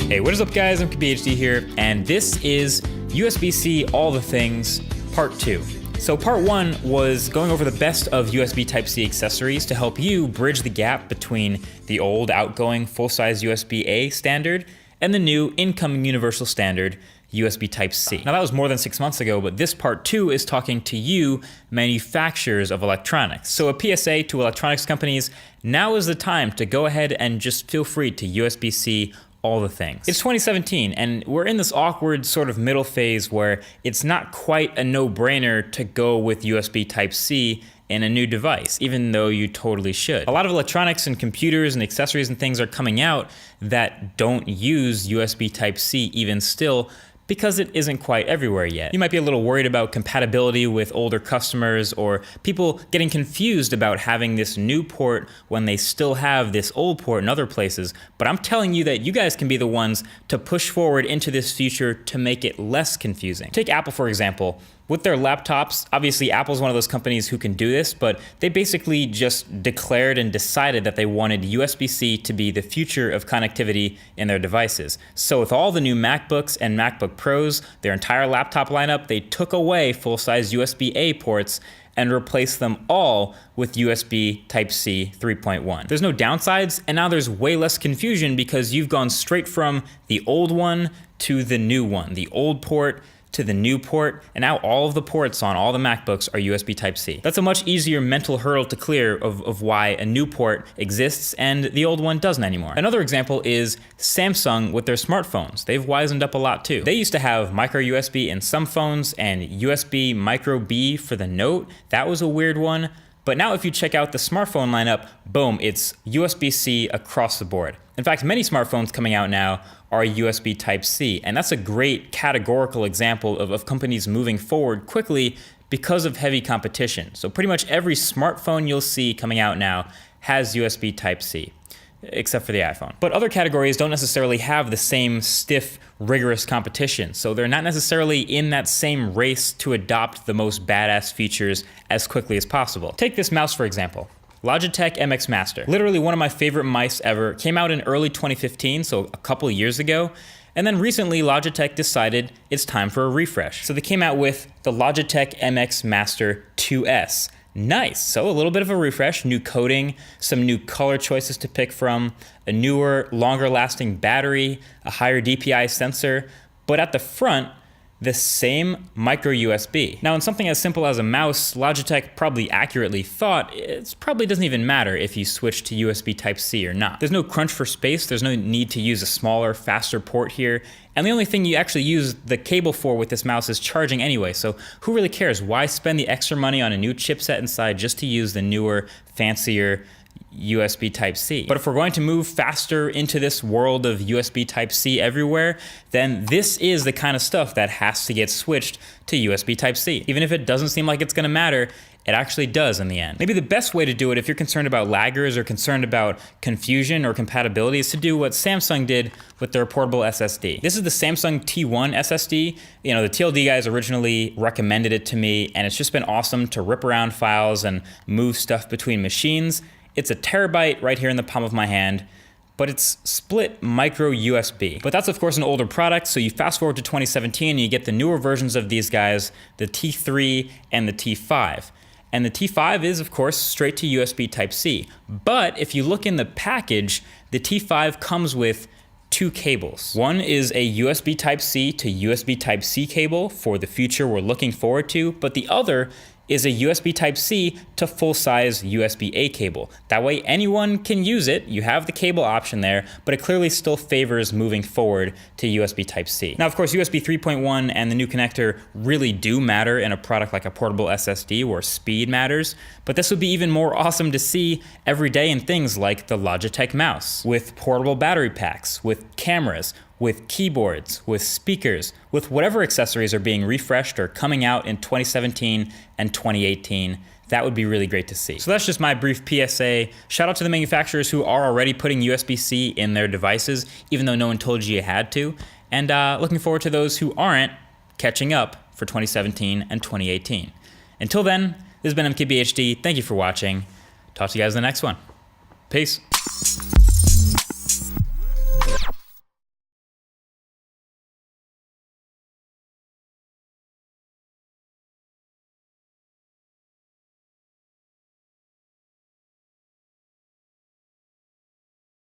Hey, what is up guys? mkbhd here, and this is USB-C All the Things Part 2. So Part 1 was going over the best of USB Type-C accessories to help you bridge the gap between the old outgoing full-size USB-A standard and the new incoming universal standard USB Type-C. Now that was more than 6 months ago, but this Part 2 is talking to you, manufacturers of electronics. So a PSA to electronics companies, now is the time to go ahead and just feel free to USB-C all the things. It's 2017 and we're in this awkward sort of middle phase where it's not quite a no-brainer to go with USB Type-C in a new device, even though you totally should. A lot of electronics and computers and accessories and things are coming out that don't use USB Type-C even still, because it isn't quite everywhere yet. You might be a little worried about compatibility with older customers or people getting confused about having this new port when they still have this old port in other places, but I'm telling you that you guys can be the ones to push forward into this future to make it less confusing. Take Apple for example. With their laptops, obviously Apple's one of those companies who can do this, but they basically just declared and decided that they wanted USB-C to be the future of connectivity in their devices. So with all the new MacBooks and MacBook Pros, their entire laptop lineup, they took away full-size USB-A ports and replaced them all with USB Type-C 3.1. There's no downsides, and now there's way less confusion because you've gone straight from the old one to the new one, the old port to the new port, and now all of the ports on all the MacBooks are USB Type-C. That's a much easier mental hurdle to clear of why a new port exists and the old one doesn't anymore. Another example is Samsung with their smartphones. They've wisened up a lot too. They used to have micro USB in some phones and USB micro B for the Note. That was a weird one. But now if you check out the smartphone lineup, boom, it's USB-C across the board. In fact, many smartphones coming out now are USB Type-C, and that's a great categorical example of companies moving forward quickly because of heavy competition. So pretty much every smartphone you'll see coming out now has USB Type-C, except for the iPhone. But other categories don't necessarily have the same stiff, rigorous competition, so they're not necessarily in that same race to adopt the most badass features as quickly as possible. Take this mouse for example. Logitech MX Master. Literally one of my favorite mice ever. Came out in early 2015, so a couple of years ago. And then recently Logitech decided it's time for a refresh. So they came out with the Logitech MX Master 2S. Nice, so a little bit of a refresh, new coating, some new color choices to pick from, a newer, longer lasting battery, a higher DPI sensor, but at the front, the same micro USB. Now in something as simple as a mouse, Logitech probably accurately thought it probably doesn't even matter if you switch to USB Type-C or not. There's no crunch for space, there's no need to use a smaller, faster port here, and the only thing you actually use the cable for with this mouse is charging anyway, so who really cares? Why spend the extra money on a new chipset inside just to use the newer, fancier USB Type-C. But if we're going to move faster into this world of USB Type-C everywhere, then this is the kind of stuff that has to get switched to USB Type-C. Even if it doesn't seem like it's gonna matter, it actually does in the end. Maybe the best way to do it if you're concerned about laggers or concerned about confusion or compatibility is to do what Samsung did with their portable SSD. This is the Samsung T1 SSD. You know, the TLD guys originally recommended it to me, and it's just been awesome to rip around files and move stuff between machines. It's a terabyte right here in the palm of my hand, but it's split micro USB. But that's of course an older product, so you fast forward to 2017 and you get the newer versions of these guys, the T3 and the T5. And the T5 is of course straight to USB Type-C. But if you look in the package, the T5 comes with two cables. One is a USB Type-C to USB Type-C cable for the future we're looking forward to, but the other is a USB Type-C to full-size USB-A cable. That way anyone can use it, you have the cable option there, but it clearly still favors moving forward to USB Type-C. Now of course USB 3.1 and the new connector really do matter in a product like a portable SSD where speed matters, but this would be even more awesome to see every day in things like the Logitech mouse, with portable battery packs, with cameras, with keyboards, with speakers, with whatever accessories are being refreshed or coming out in 2017 and 2018. That would be really great to see. So that's just my brief PSA. Shout out to the manufacturers who are already putting USB-C in their devices, even though no one told you you had to. And looking forward to those who aren't catching up for 2017 and 2018. Until then, this has been mkbhd. Thank you for watching. Talk to you guys in the next one. Peace.